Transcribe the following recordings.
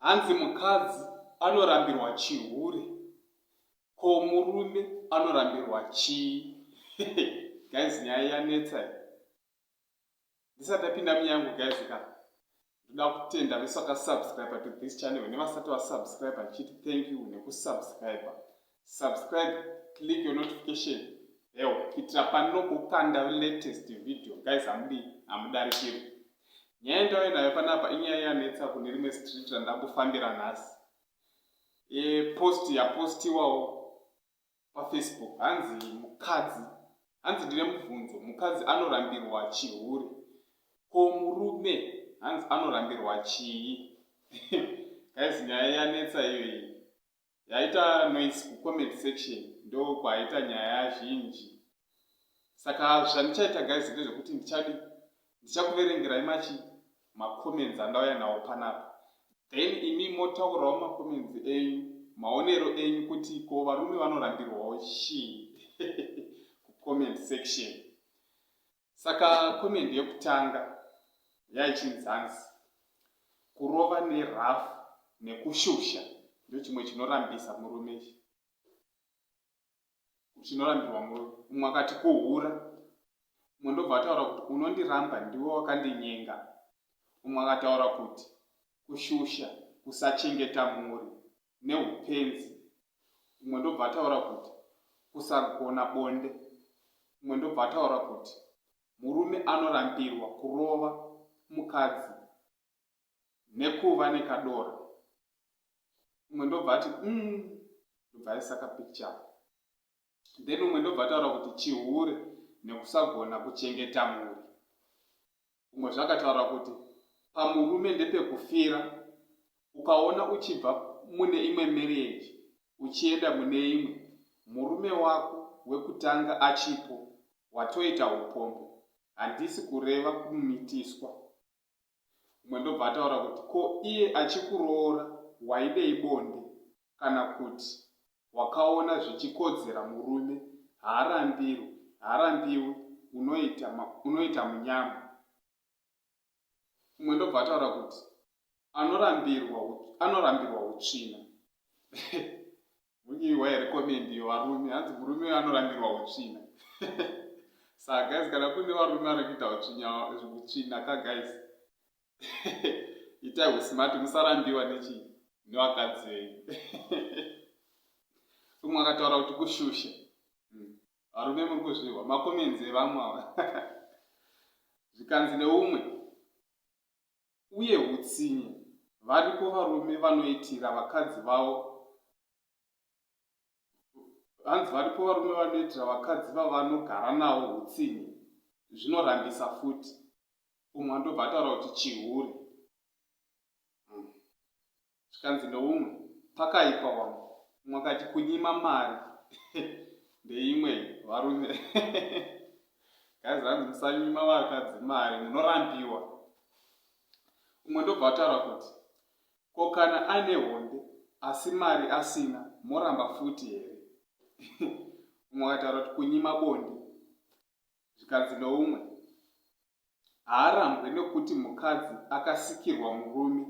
Hanzi mukadzi anorambirwa chihure, ko murume anorambirwa chii? Guys, nyaya yanetsa. Ndisati apinda munyangu guys, ndoda kutenda vese vakasubscribe to this channel nevasati vasubscribe ndichiti thank you nekusubscribe. Subscribe, click your notification bell kuitira panokukanda latest video. Guys, hamudarikirwi. Nyaya ndauya nayo panapa inyaya yanetsa kune rimwe street randambofambira nhasi. Post yapostiwawo paFacebook. Hanzi ndine mubvunzo, mukadzi anorambirwa chihure, ko murume hanzi anorambirwa chii? Guys, nyaya yanetsa iyoyi. Yaita noise kucomment section, ndo kwaita nyaya zhinji. Saka zvandichaita guys ndezvekuti ndichakuverengerai macomments andauya nawo panapa. Then imi motaurawo macomments enyu, maonero enyu kuti ko varume vanorambirwawo chii kucomment section. Saka comment yekutanga yaichinzanzi, kurova nerafu nekushusha ndio chimwe chinorambisa murume ichi. Chinorambirwa murume. Umwe akati kuhura, umwe ndobva ataura kuti unondiramba ndiwe wakandinyenga. Umwe akataura kuti kushusha, kusachengeta mhuri neupenzi. Umwe ndobva ataura kuti kusagona bonde. Umwe ndobva ataura kuti murume anorambirwa kurova mukadzi nekuva nekadora. Umwe ndobva ati ndobva aisaka picture. Then umwe ndobva ataura kuti chihure nekusagona kuchengeta mhuri. Umwe zvakataura kuti pamurume ndepekufira, ukaona uchibva mune imwe marriage uchienda mune imwe, murume wako wekutanga achipo, watoita upombo, handisi kureva kumumitiswa. Umwe ndobva ataura kuti ko iye achikuroora waidei bonde, kana kuti wakaona zvichikodzera murume, haarambiwi, unoita munyama. Umwe ndobva ataura kuti anorambirwa utsvina. Mukiwa here comment yevarume, hanzi murume anorambirwa utsvina. Saka guys, kana kune varume vari kuita utsvina ka guys, itai usmart, musarambiwa nevakadzi venyu. Umwe akataura kuti kushusha. Varume muri kuzviwa makomenzi evamwe ava. Zvikanzi neumwe uye hutsinye, variko varume vanoitira vakadzi vavo. Hanzi varipo varume vanoitira vakadzi vavanogara navo hutsinye, zvinorambisa futi. Umwe ndobva ataura kuti chihure. Zvikanzi neumwe pakaipa wamwe. Umwe akati kunyima mari. Ndeimwe varume. Guys, hanzi musanyima vakadzi mari, munorambiwa. Umwe ndobva ataura kuti ko kana ane honde asi mari asina, moramba futi here? Umwe akataura kuti kunyima bonde. Zvikanzi neumwe haarambwe nekuti mukadzi akasikirwa murume,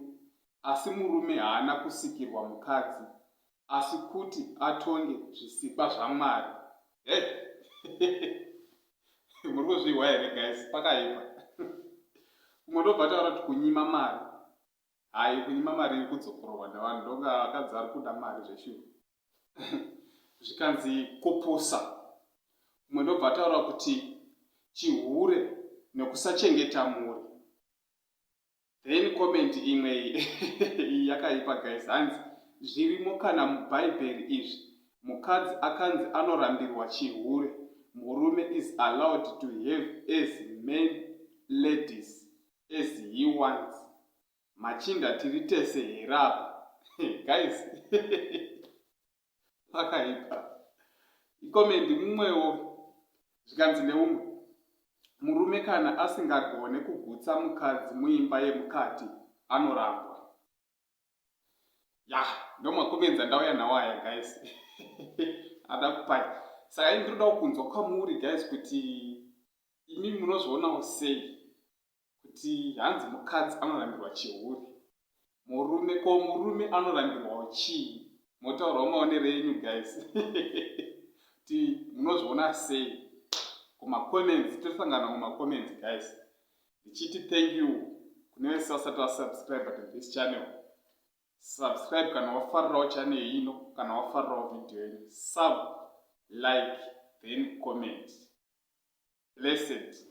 asi murume haana kusikirwa mukadzi, asi kuti atonge zvisikwa zvaMwari. Muri kuzvihwa here guys, pakaipa. Umwe ndobva ataura kuti kunyima mari. Hai, kunyima mari iri kudzokorwa navanhu, ndonga vakadzi ari kuda mari zveshuwa. Zvikanzi kupusa. Umwe ndobva ataura kuti chihure nekusachengeta mhuri. Then comment imwe iyi yakaipa guys, hanzi zvirimo kana mubhaibheri izvi, mukadzi akanzi anorambirwa chihure, murume is allowed to have as many ladies as he wants. Machinda tiri tese herapa. Guys, pakaipa. Ikomendi mumwewo. Zvikanzi neumwe, murume kana asingagone kugutsa mukadzi muimba yemukati, anorambwa. Ndomakomenzi andauya nawo aya guys. Ada kupanya. Saka ini ndinoda kunzwa kwamuri guys kuti imi munozvionawo sei kuti hanzi mukadzi anorambirwa chihure. murume anorambirwawo chii? Motaurawo maonero enyu guys. Kuti munozviona sei kumacomments? Tosangana mumacomments guys. Ndichiti thank you kune vese vasati vasubscribe to this channel. Subscribe kana wafarirawo channel ino, kana wafarirawo video ino. Sub, like, then comment. Blessed.